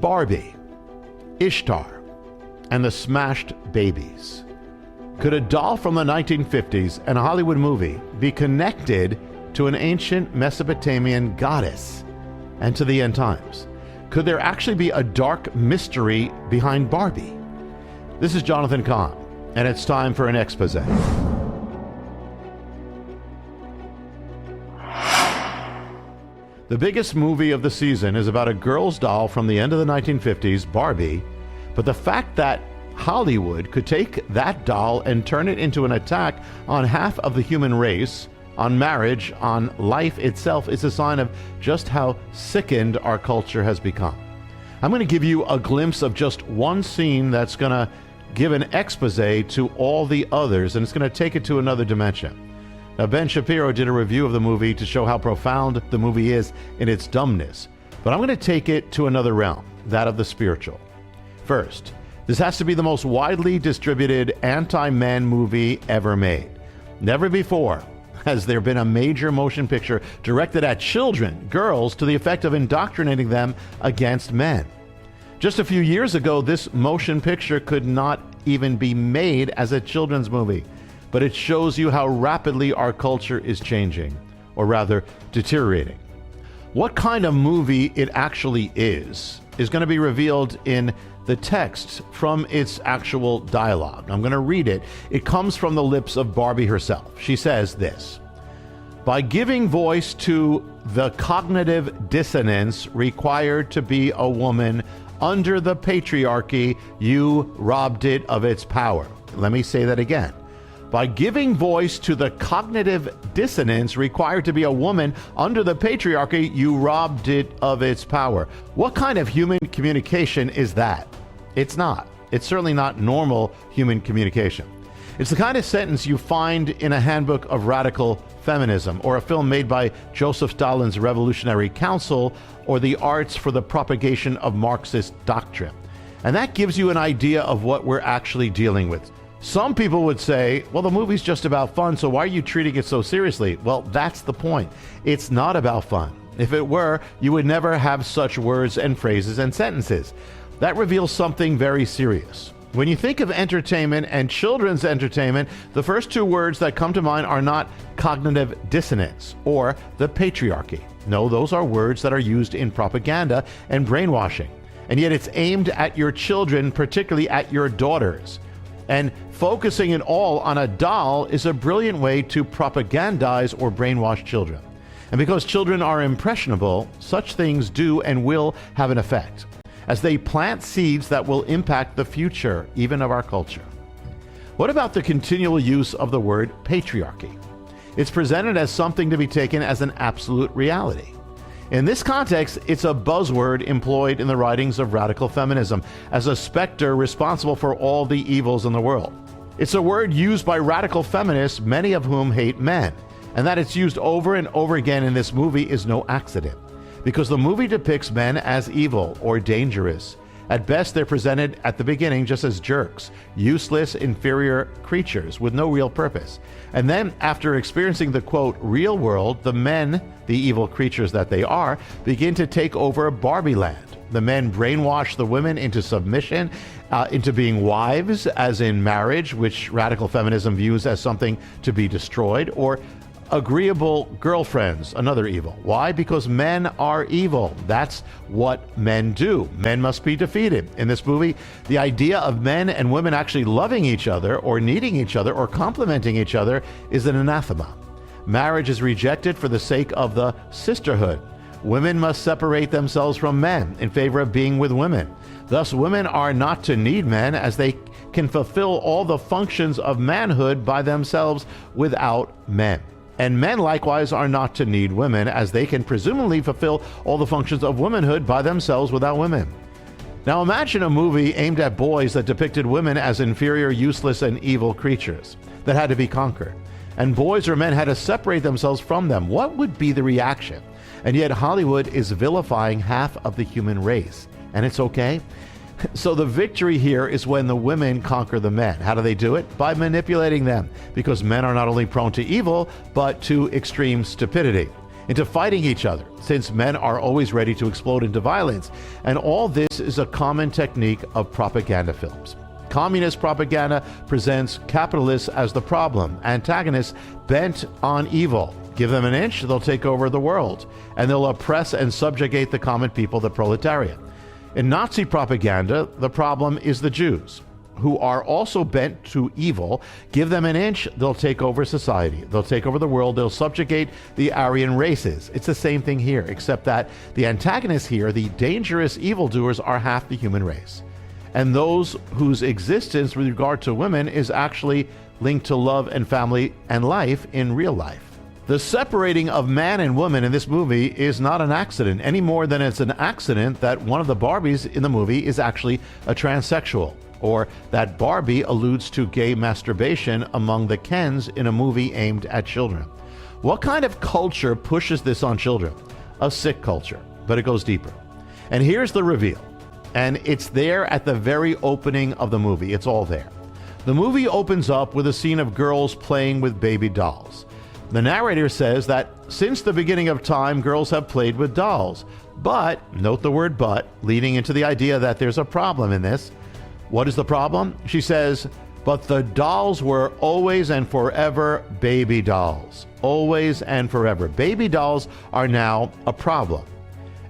Barbie, Ishtar, and the Smashed Babies. Could a doll from the 1950s and a Hollywood movie be connected to an ancient Mesopotamian goddess and to the end times? Could there actually be a dark mystery behind Barbie? This is Jonathan Cahn, and it's time for an expose. The biggest movie of the season is about a girl's doll from the end of the 1950s, Barbie, but the fact that Hollywood could take that doll and turn it into an attack on half of the human race, on marriage, on life itself, is a sign of just how sickened our culture has become. I'm going to give you a glimpse of just one scene that's going to give an expose to all the others, and it's going to take it to another dimension. Now, Ben Shapiro did a review of the movie to show how profound the movie is in its dumbness, but I'm going to take it to another realm, that of the spiritual. First, this has to be the most widely distributed anti-man movie ever made. Never before has there been a major motion picture directed at children, girls, to the effect of indoctrinating them against men. Just a few years ago, this motion picture could not even be made as a children's movie, but it shows you how rapidly our culture is changing, or rather deteriorating. What kind of movie it actually is going to be revealed in the text from its actual dialogue. I'm going to read it. It comes from the lips of Barbie herself. She says this: "By giving voice to the cognitive dissonance required to be a woman under the patriarchy, you robbed it of its power." Let me say that again. By giving voice to the cognitive dissonance required to be a woman under the patriarchy, you robbed it of its power. What kind of human communication is that? It's not. It's certainly not normal human communication. It's the kind of sentence you find in a handbook of radical feminism, or a film made by Joseph Stalin's Revolutionary Council, or the Arts for the Propagation of Marxist Doctrine. And that gives you an idea of what we're actually dealing with. Some people would say, well, the movie's just about fun, so why are you treating it so seriously? Well, that's the point. It's not about fun. If it were, you would never have such words and phrases and sentences. That reveals something very serious. When you think of entertainment and children's entertainment, the first two words that come to mind are not cognitive dissonance or the patriarchy. No, those are words that are used in propaganda and brainwashing. And yet it's aimed at your children, particularly at your daughters. And focusing it all on a doll is a brilliant way to propagandize or brainwash children. And because children are impressionable, such things do and will have an effect, as they plant seeds that will impact the future, even of our culture. What about the continual use of the word patriarchy? It's presented as something to be taken as an absolute reality. In this context, it's a buzzword employed in the writings of radical feminism as a specter responsible for all the evils in the world. It's a word used by radical feminists, many of whom hate men, and that it's used over and over again in this movie is no accident, because the movie depicts men as evil or dangerous. At best, they're presented at the beginning just as jerks, useless, inferior creatures with no real purpose. And then, after experiencing the, quote, real world, the men, the evil creatures that they are, begin to take over Barbie land. The men brainwash the women into submission, into being wives, as in marriage, which radical feminism views as something to be destroyed, or agreeable girlfriends, another evil. Why? Because men are evil. That's what men do. Men must be defeated. In this movie, the idea of men and women actually loving each other or needing each other or complementing each other is an anathema. Marriage is rejected for the sake of the sisterhood. Women must separate themselves from men in favor of being with women. Thus, women are not to need men, as they can fulfill all the functions of manhood by themselves without men. And men likewise are not to need women, as they can presumably fulfill all the functions of womanhood by themselves without women. Now imagine a movie aimed at boys that depicted women as inferior, useless, and evil creatures that had to be conquered, and boys or men had to separate themselves from them. What would be the reaction? And yet Hollywood is vilifying half of the human race, and it's okay? So the victory here is when the women conquer the men. How do they do it? By manipulating them, because men are not only prone to evil, but to extreme stupidity. into fighting each other, since men are always ready to explode into violence. And all this is a common technique of propaganda films. Communist propaganda presents capitalists as the problem, antagonists bent on evil. Give them an inch, they'll take over the world, and they'll oppress and subjugate the common people, the proletariat. In Nazi propaganda, the problem is the Jews, who are also bent to evil. Give them an inch, they'll take over society. They'll take over the world. They'll subjugate the Aryan races. It's the same thing here, except that the antagonists here, the dangerous evildoers, are half the human race. And those whose existence with regard to women is actually linked to love and family and life in real life. The separating of man and woman in this movie is not an accident, any more than it's an accident that one of the Barbies in the movie is actually a transsexual, or that Barbie alludes to gay masturbation among the Kens in a movie aimed at children. What kind of culture pushes this on children? A sick culture, but it goes deeper. And here's the reveal. And it's there at the very opening of the movie. It's all there. The movie opens up with a scene of girls playing with baby dolls. The narrator says that since the beginning of time, girls have played with dolls. But, note the word but, leading into the idea that there's a problem in this. What is the problem? She says, but the dolls were always and forever baby dolls. Always and forever. Baby dolls are now a problem.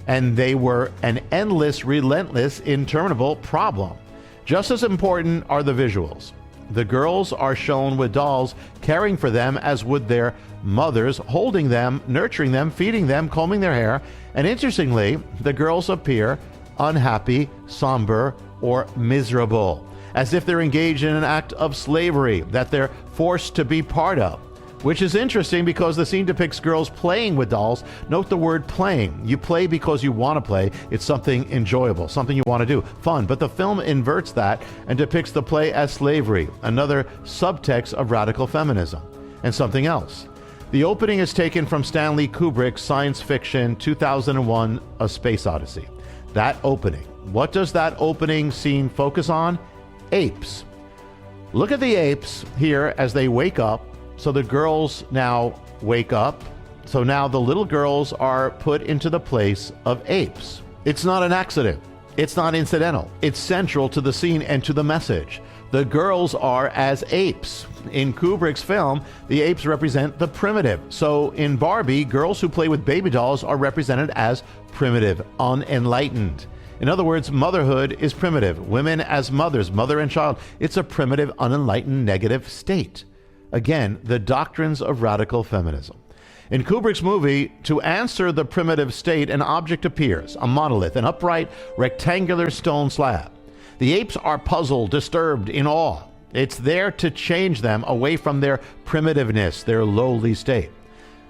And they were an endless, relentless, interminable problem. Just as important are the visuals. The girls are shown with dolls, caring for them as would their mothers, holding them, nurturing them, feeding them, combing their hair. And interestingly, the girls appear unhappy, somber, or miserable, as if they're engaged in an act of slavery that they're forced to be part of. Which is interesting because the scene depicts girls playing with dolls. Note the word playing. You play because you want to play. It's something enjoyable, something you want to do, fun. But the film inverts that and depicts the play as slavery, another subtext of radical feminism. And something else. The opening is taken from Stanley Kubrick's science fiction 2001: A Space Odyssey. That opening. What does that opening scene focus on? Apes. Look at the apes here as they wake up. So the girls now wake up. So now the little girls are put into the place of apes. It's not an accident. It's not incidental. It's central to the scene and to the message. The girls are as apes. In Kubrick's film, the apes represent the primitive. So in Barbie, girls who play with baby dolls are represented as primitive, unenlightened. In other words, motherhood is primitive. Women as mothers, mother and child, it's a primitive, unenlightened, negative state. Again, the doctrines of radical feminism. In Kubrick's movie, to answer the primitive state, an object appears, a monolith, an upright, rectangular stone slab. The apes are puzzled, disturbed, in awe. It's there to change them away from their primitiveness, their lowly state.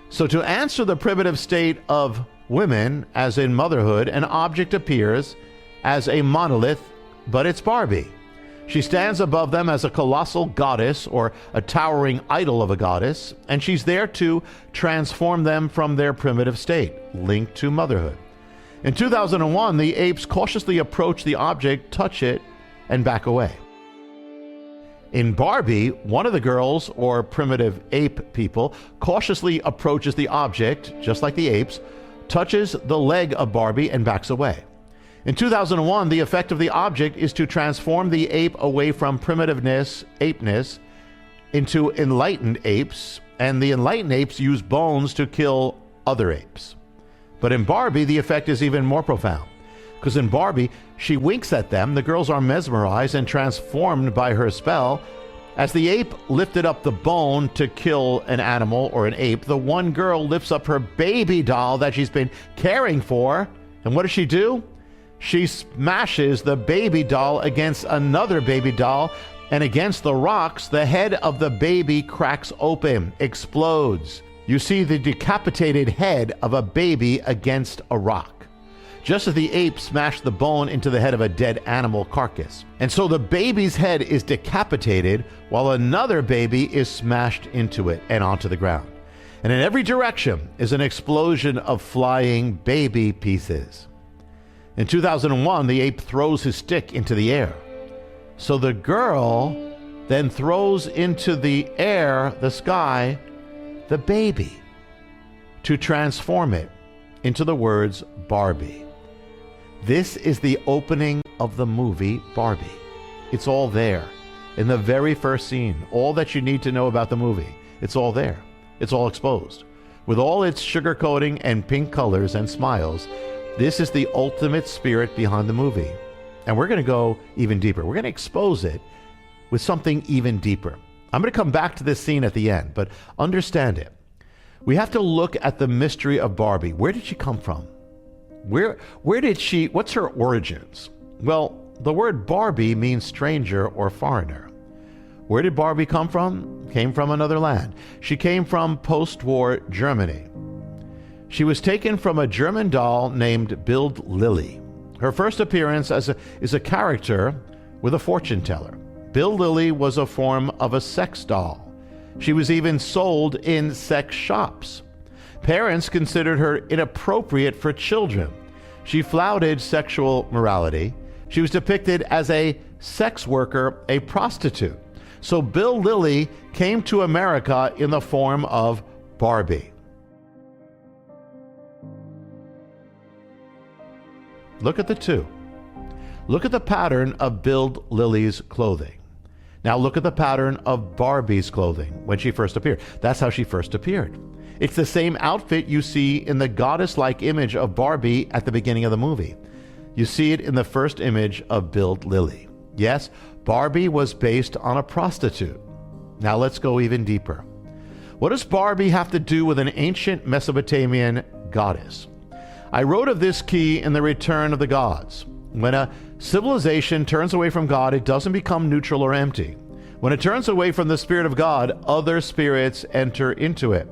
So to answer the primitive state of women, as in motherhood, an object appears as a monolith, but it's Barbie. She stands above them as a colossal goddess or a towering idol of a goddess, and she's there to transform them from their primitive state, linked to motherhood. In 2001, the apes cautiously approach the object, touch it, and back away. In Barbie, one of the girls, or primitive ape people, cautiously approaches the object, just like the apes, touches the leg of Barbie, and backs away. In 2001, the effect of the object is to transform the ape away from primitiveness, apeness, into enlightened apes, and the enlightened apes use bones to kill other apes. But in Barbie, the effect is even more profound, because in Barbie, she winks at them, the girls are mesmerized and transformed by her spell. As the ape lifted up the bone to kill an animal or an ape, the one girl lifts up her baby doll that she's been caring for, and what does she do? She smashes the baby doll against another baby doll, and against the rocks, the head of the baby cracks open, explodes. You see the decapitated head of a baby against a rock, just as the ape smashed the bone into the head of a dead animal carcass. And so the baby's head is decapitated while another baby is smashed into it and onto the ground. And in every direction is an explosion of flying baby pieces. In 2001, the ape throws his stick into the air. So the girl then throws into the air, the sky, the baby. to transform it into the words Barbie. This is the opening of the movie Barbie. It's all there. In the very first scene, all that you need to know about the movie, it's all there. It's all exposed. With all its sugarcoating and pink colors and smiles, this is the ultimate spirit behind the movie. And we're going to go even deeper. We're going to expose it with something even deeper. I'm going to come back to this scene at the end, but understand it. We have to look at the mystery of Barbie. Where did she come from? Where did she, what's her origins? Well, the word Barbie means stranger or foreigner. Where did Barbie come from? Came from another land. She came from post-war Germany. She was taken from a German doll named Bild Lily. Her first appearance is a character with a fortune teller. Bild Lily was a form of a sex doll. She was even sold in sex shops. Parents considered her inappropriate for children. She flouted sexual morality. She was depicted as a sex worker, a prostitute. So Bild Lily came to America in the form of Barbie. Look at the two. Look at the pattern of Bild Lily's clothing. Now look at the pattern of Barbie's clothing when she first appeared. That's how she first appeared. It's the same outfit you see in the goddess-like image of Barbie at the beginning of the movie. You see it in the first image of Bild Lily. Yes, Barbie was based on a prostitute. Now let's go even deeper. What does Barbie have to do with an ancient Mesopotamian goddess? I wrote of this key in The Return of the Gods. When a civilization turns away from God, it doesn't become neutral or empty. When it turns away from the Spirit of God, other spirits enter into it.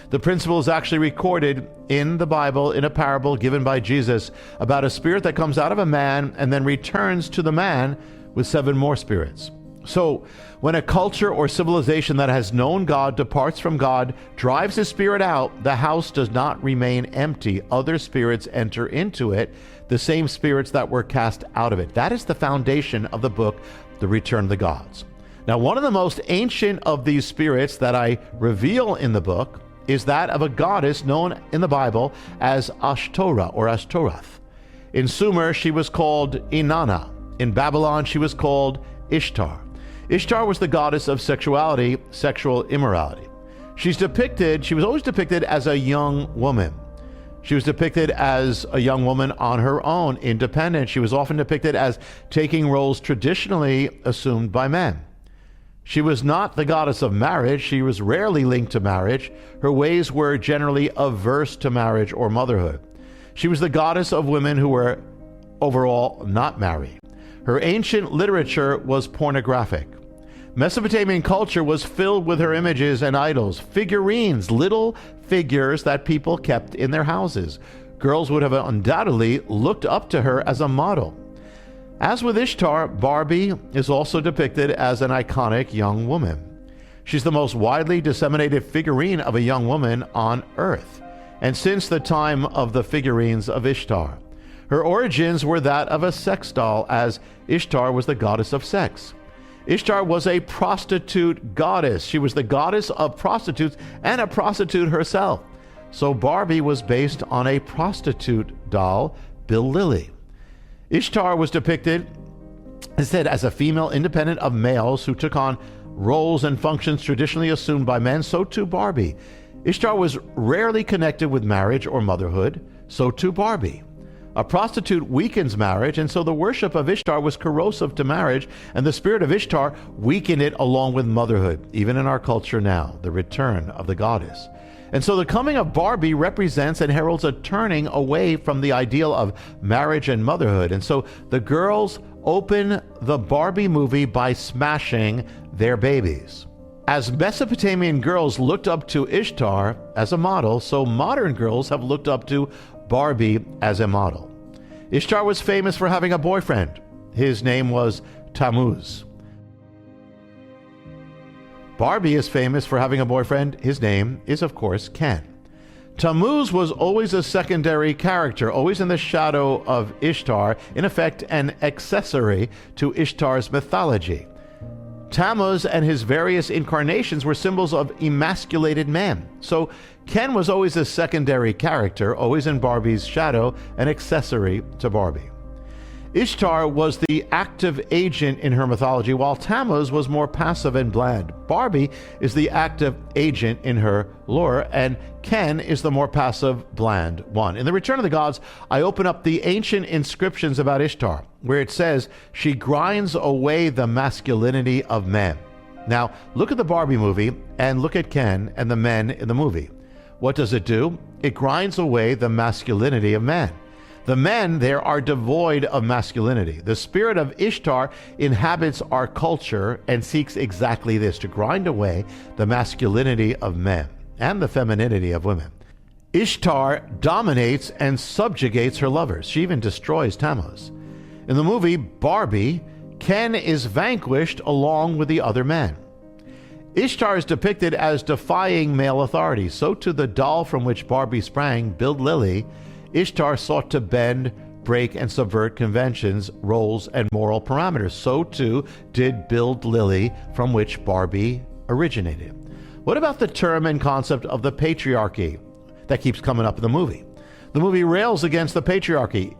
The principle is actually recorded in the Bible in a parable given by Jesus about a spirit that comes out of a man and then returns to the man with 7 more spirits. So when a culture or civilization that has known God departs from God, drives his spirit out, the house does not remain empty. Other spirits enter into it, the same spirits that were cast out of it. That is the foundation of the book, The Return of the Gods. Now, one of the most ancient of these spirits that I reveal in the book is that of a goddess known in the Bible as Ashtoreth or Ashtoreth. In Sumer, she was called Inanna. In Babylon, she was called Ishtar. Ishtar was the goddess of sexuality, sexual immorality. She was always depicted as a young woman. She was depicted as a young woman on her own, independent. She was often depicted as taking roles traditionally assumed by men. She was not the goddess of marriage. She was rarely linked to marriage. Her ways were generally averse to marriage or motherhood. She was the goddess of women who were overall not married. Her ancient literature was pornographic. Mesopotamian culture was filled with her images and idols, figurines, little figures that people kept in their houses. Girls would have undoubtedly looked up to her as a model. As with Ishtar, Barbie is also depicted as an iconic young woman. She's the most widely disseminated figurine of a young woman on Earth, and since the time of the figurines of Ishtar. Her origins were that of a sex doll, as Ishtar was the goddess of sex. Ishtar was a prostitute goddess. She was the goddess of prostitutes and a prostitute herself. So Barbie was based on a prostitute doll, Bild Lily. Ishtar was depicted, instead, as a female independent of males who took on roles and functions traditionally assumed by men. So too Barbie. Ishtar was rarely connected with marriage or motherhood. So too Barbie. A prostitute weakens marriage, and so the worship of Ishtar was corrosive to marriage, and the spirit of Ishtar weakened it along with motherhood, even in our culture now, the return of the goddess. And so the coming of Barbie represents and heralds a turning away from the ideal of marriage and motherhood. And so the girls open the Barbie movie by smashing their babies. As Mesopotamian girls looked up to Ishtar as a model, so modern girls have looked up to Barbie as a model. Ishtar was famous for having a boyfriend. His name was Tammuz. Barbie is famous for having a boyfriend. His name is, of course, Ken. Tammuz was always a secondary character, always in the shadow of Ishtar, in effect an accessory to Ishtar's mythology. Tammuz and his various incarnations were symbols of emasculated man. So Ken was always a secondary character, always in Barbie's shadow, an accessory to Barbie. Ishtar was the active agent in her mythology, while Tammuz was more passive and bland. Barbie is the active agent in her lore, and Ken is the more passive, bland one. In The Return of the Gods, I open up the ancient inscriptions about Ishtar, where it says, she grinds away the masculinity of men. Now, look at the Barbie movie, and look at Ken and the men in the movie. What does it do? It grinds away the masculinity of men. The men there are devoid of masculinity. The spirit of Ishtar inhabits our culture and seeks exactly this, to grind away the masculinity of men and the femininity of women. Ishtar dominates and subjugates her lovers. She even destroys Tammuz. In the movie Barbie, Ken is vanquished along with the other men. Ishtar is depicted as defying male authority. So too the doll from which Barbie sprang, Build Lily, Ishtar sought to bend, break, and subvert conventions, roles, and moral parameters. So too did Build Lily, from which Barbie originated. What about the term and concept of the patriarchy that keeps coming up in the movie? The movie rails against the patriarchy.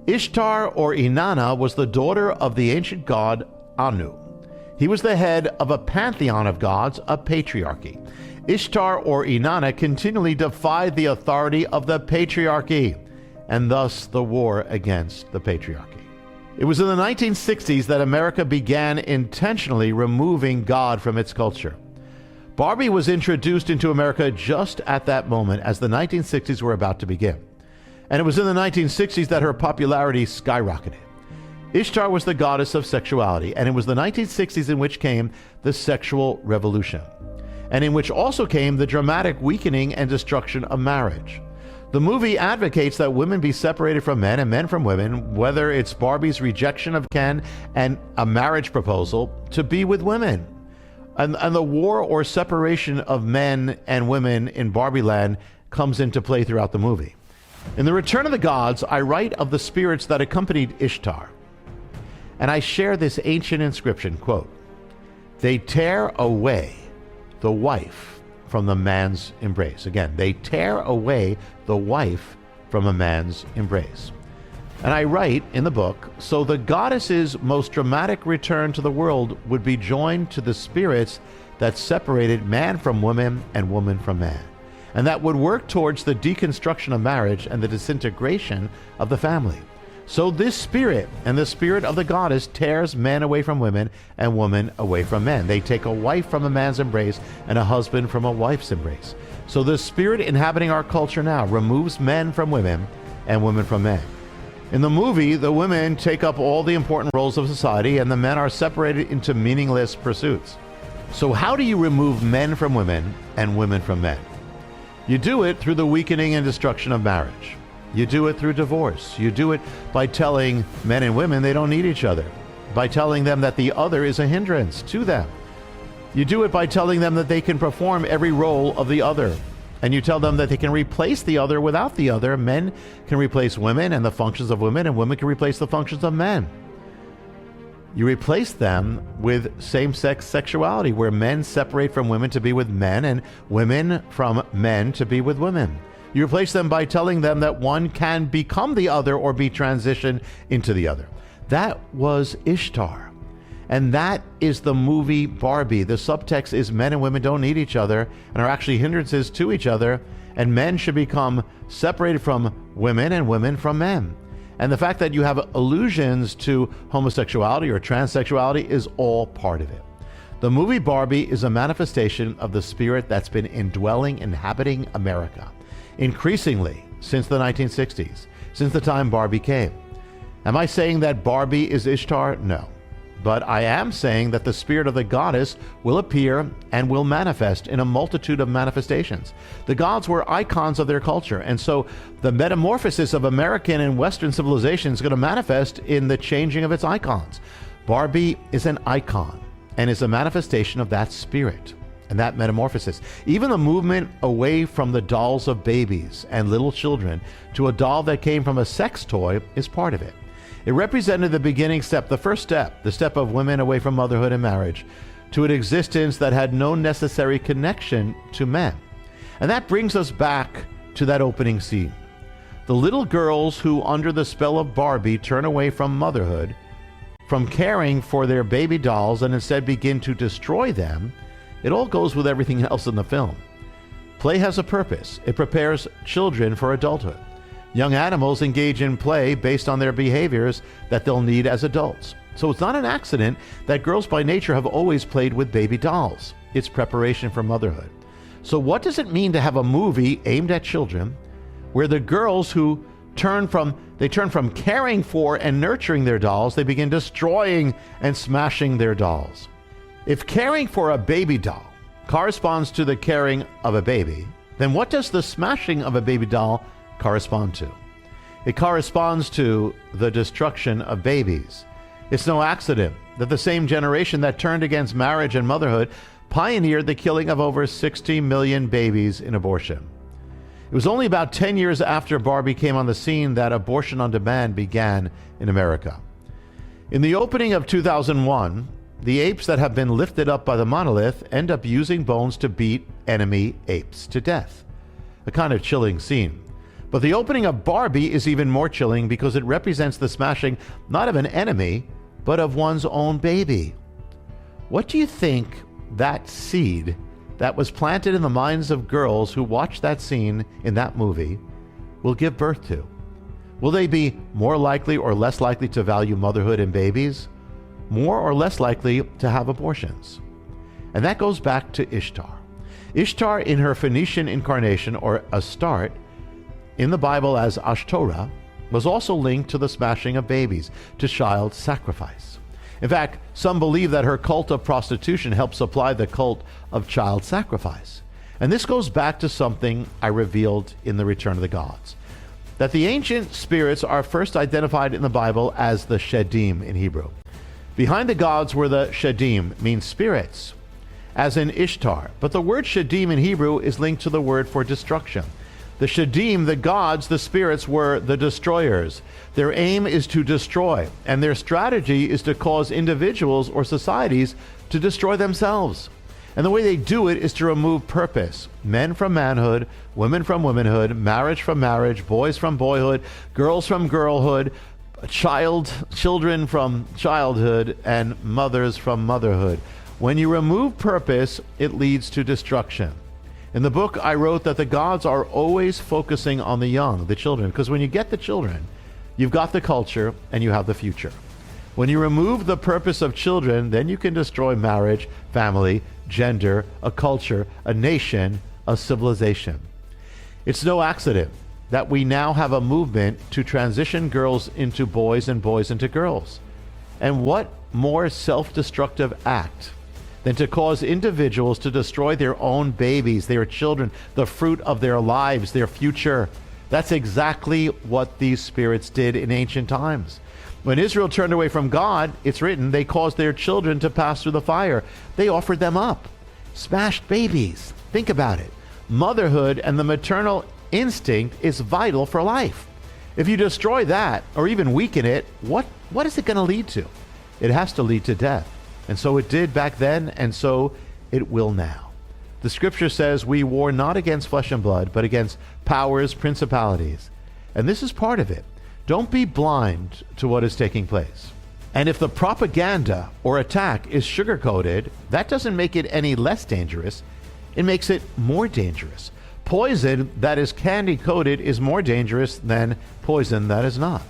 Ishtar, or Inanna, was the daughter of the ancient god Anu. He was the head of a pantheon of gods, a patriarchy. Ishtar, or Inanna, continually defied the authority of the patriarchy, and thus the war against the patriarchy. It was in the 1960s that America began intentionally removing God from its culture. Barbie was introduced into America just at that moment, as the 1960s were about to begin. And it was in the 1960s that her popularity skyrocketed. Ishtar was the goddess of sexuality, and it was the 1960s in which came the sexual revolution, and in which also came the dramatic weakening and destruction of marriage. The movie advocates that women be separated from men and men from women, whether it's Barbie's rejection of Ken and a marriage proposal to be with women. And the war or separation of men and women in Barbie land comes into play throughout the movie. In The Return of the Gods, I write of the spirits that accompanied Ishtar, and I share this ancient inscription, quote, they tear away the wife from the man's embrace. Again, they tear away the wife from a man's embrace. And I write in the book, so the goddess's most dramatic return to the world would be joined to the spirits that separated man from woman and woman from man, and that would work towards the deconstruction of marriage and the disintegration of the family. So this spirit and the spirit of the goddess tears men away from women and women away from men. They take a wife from a man's embrace and a husband from a wife's embrace. So the spirit inhabiting our culture now removes men from women and women from men. In the movie, the women take up all the important roles of society and the men are separated into meaningless pursuits. So how do you remove men from women and women from men? You do it through the weakening and destruction of marriage. You do it through divorce. You do it by telling men and women they don't need each other, by telling them that the other is a hindrance to them. You do it by telling them that they can perform every role of the other, and you tell them that they can replace the other without the other. Men can replace women and the functions of women, and women can replace the functions of men. You replace them with same-sex sexuality, where men separate from women to be with men and women from men to be with women. You replace them by telling them that one can become the other or be transitioned into the other. That was Ishtar. And that is the movie Barbie. The subtext is men and women don't need each other and are actually hindrances to each other, and men should become separated from women and women from men. And the fact that you have allusions to homosexuality or transsexuality is all part of it. The movie Barbie is a manifestation of the spirit that's been indwelling, inhabiting America, increasingly since the 1960s, since the time Barbie came. Am I saying that Barbie is Ishtar? No. But I am saying that the spirit of the goddess will appear and will manifest in a multitude of manifestations. The gods were icons of their culture, and so the metamorphosis of American and Western civilization is going to manifest in the changing of its icons. Barbie is an icon and is a manifestation of that spirit and that metamorphosis. Even the movement away from the dolls of babies and little children to a doll that came from a sex toy is part of it. It represented the beginning step, the first step, the step of women away from motherhood and marriage to an existence that had no necessary connection to men. And that brings us back to that opening scene. The little girls who, under the spell of Barbie, turn away from motherhood, from caring for their baby dolls, and instead begin to destroy them. It all goes with everything else in the film. Play has a purpose. It prepares children for adulthood. Young animals engage in play based on their behaviors that they'll need as adults. So it's not an accident that girls by nature have always played with baby dolls. It's preparation for motherhood. So what does it mean to have a movie aimed at children where the girls who turn from caring for and nurturing their dolls, they begin destroying and smashing their dolls? If caring for a baby doll corresponds to the caring of a baby, then what does the smashing of a baby doll correspond to? It corresponds to the destruction of babies. It's no accident that the same generation that turned against marriage and motherhood pioneered the killing of over 60 million babies in abortion. It was only about 10 years after Barbie came on the scene that abortion on demand began in America. In the opening of 2001, the apes that have been lifted up by the monolith end up using bones to beat enemy apes to death. A kind of chilling scene. But the opening of Barbie is even more chilling because it represents the smashing not of an enemy, but of one's own baby. What do you think that seed that was planted in the minds of girls who watched that scene in that movie will give birth to? Will they be more likely or less likely to value motherhood and babies? More or less likely to have abortions? And that goes back to Ishtar. Ishtar, in her Phoenician incarnation, or Astarte, in the Bible as Ashtoreth, was also linked to the smashing of babies, to child sacrifice. In fact, some believe that her cult of prostitution helped supply the cult of child sacrifice. And this goes back to something I revealed in the Return of the Gods, that the ancient spirits are first identified in the Bible as the Shedim in Hebrew. Behind the gods were the Shedim, means spirits, as in Ishtar. But the word Shedim in Hebrew is linked to the word for destruction. The Shedim, the gods, the spirits, were the destroyers. Their aim is to destroy, and their strategy is to cause individuals or societies to destroy themselves. And the way they do it is to remove purpose. Men from manhood, women from womanhood, marriage from marriage, boys from boyhood, girls from girlhood, children from childhood, and mothers from motherhood. When you remove purpose, it leads to destruction. In the book, I wrote that the gods are always focusing on the young, the children, because when you get the children, you've got the culture and you have the future. When you remove the purpose of children, then you can destroy marriage, family, gender, a culture, a nation, a civilization. It's no accident that we now have a movement to transition girls into boys and boys into girls. And what more self-destructive act than to cause individuals to destroy their own babies, their children, the fruit of their lives, their future? That's exactly what these spirits did in ancient times. When Israel turned away from God, it's written, they caused their children to pass through the fire. They offered them up. Smashed babies. Think about it. Motherhood and the maternal instinct is vital for life. If you destroy that or even weaken it, what is it going to lead to? It has to lead to death. And so it did back then, and so it will now. The scripture says we war not against flesh and blood, but against powers, principalities. And this is part of it. Don't be blind to what is taking place. And if the propaganda or attack is sugar-coated, that doesn't make it any less dangerous. It makes it more dangerous. Poison that is candy-coated is more dangerous than poison that is not.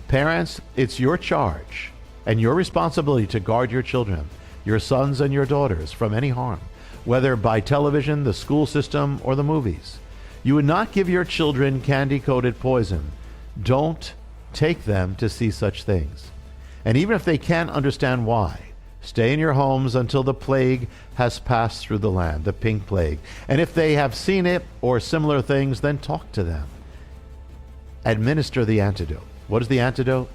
Parents, it's your charge and your responsibility to guard your children, your sons and your daughters, from any harm, whether by television, the school system, or the movies. You would not give your children candy-coated poison. Don't take them to see such things. And even if they can't understand why, stay in your homes until the plague has passed through the land, the pink plague. And if they have seen it or similar things, then talk to them. Administer the antidote. What is the antidote?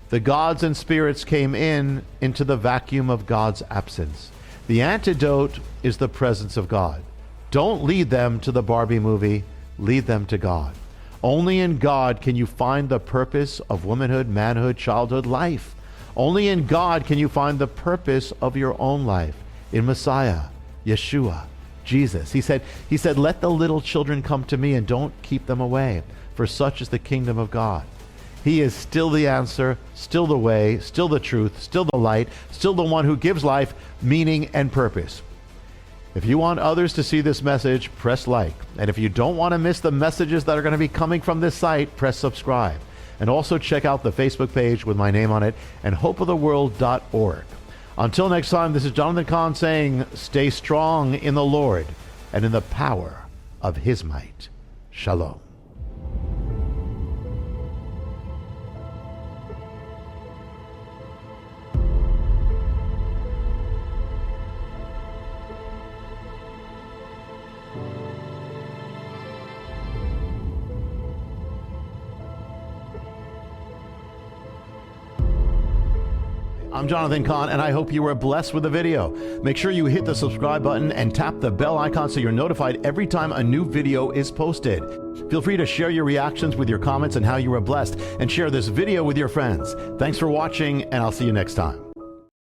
The gods and spirits came into the vacuum of God's absence. The antidote is the presence of God. Don't lead them to the Barbie movie. Lead them to God. Only in God can you find the purpose of womanhood, manhood, childhood, life. Only in God can you find the purpose of your own life. In Messiah, Yeshua, Jesus. He said, let the little children come to me and don't keep them away, for such is the kingdom of God. He is still the answer, still the way, still the truth, still the light, still the one who gives life, meaning, and purpose. If you want others to see this message, press like. And if you don't want to miss the messages that are going to be coming from this site, press subscribe. And also check out the Facebook page with my name on it and hopeoftheworld.org. Until next time, this is Jonathan Cahn saying, stay strong in the Lord and in the power of his might. Shalom. I'm Jonathan Cahn, and I hope you were blessed with the video. Make sure you hit the subscribe button and tap the bell icon so you're notified every time a new video is posted. Feel free to share your reactions with your comments and how you were blessed, and share this video with your friends. Thanks for watching, and I'll see you next time.